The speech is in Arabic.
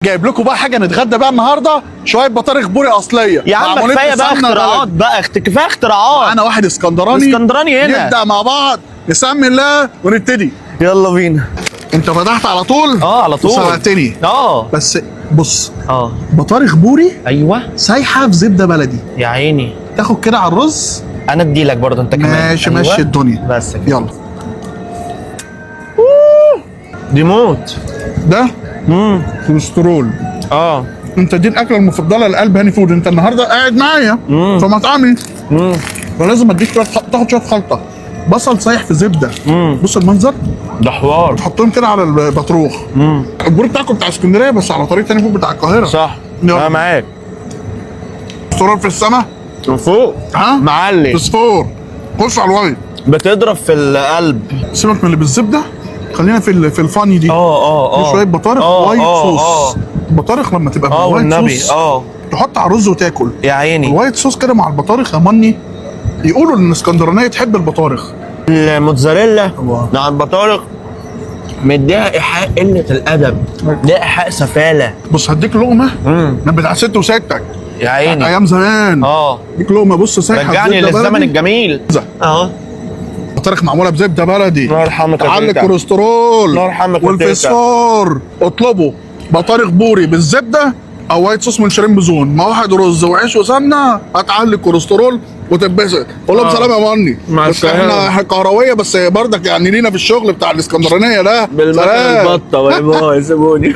جايب لكم بقى حاجه نتغدى بيها النهارده، شويه بطارخ بوري اصليه. يا عم معمولين كفايه بقى بسمنة اختراعات بلدي. بقى كفايه اختراعات. معانا واحد اسكندراني هنا. نبدا مع بعض، نسمي الله ونبتدي. يلا بينا. انت فتحت على طول؟ على طول. وسبقتني. بس بص بطارخ بوري ايوه سايحه في زبده بلدي. يا عيني. تاخد كده على الرز. انا اديلك برضه انت كمان. ماشي أيوة. ماشي الدنيا. بس كده. يلا. دي موت. ده كوليسترول. انت دي الاكله المفضله لقلب هاني فود. انت النهارده قاعد معايا في مطعمي، فلازم اديك شويه تاخد شويه خلطه. بصل سايح في زبده. بص المنظر ده حوار. تحطهم كده على البطروخ. البوري بتاعكم بتاع اسكندريه بس على طريقه هاني فود بتاع القاهره. صح. يلا. انا معاك. فوسفور في السما. من فوق. ها معلي. فوسفور. خش على الوايت. بتضرب في القلب. سيبك من اللي بالزبده، خلينا في الفاني دي. دي شويه بطارخ وايت صوص. البطارخ لما تبقى بالوايت والنبي صوص تحط على الرز وتاكل. يا عيني. الوايت صوص كده مع البطارخ يا مني. يقولوا ان الاسكندرانيه تحب البطارخ. الموتزاريلا مع البطارخ مديها ايحاء قله الادب، ده ايحاء سفاله. بص هديك لقمه من بتاع ست وستك يا عيني. ايام زمان. اديك لقمه. بص سايحه رجعني للزمن الجميل. بطارخ معموله بزبده بلدي. الله يرحمك. تعلي الكوليسترول. الله يرحمك. والفسفور. اطلبوا بطارخ بوري بالزبده او وايت صوص من شيرين بزون مع واحد رز وعيش وسمنه، هتعلي الكوليسترول وتتبسط. قول لهم سلام يا مني. بس احنا كهرويه بس برضك يعني لينا في الشغل بتاع الاسكندرانيه ده. بالمكنه البطه. باي باي. سيبوني.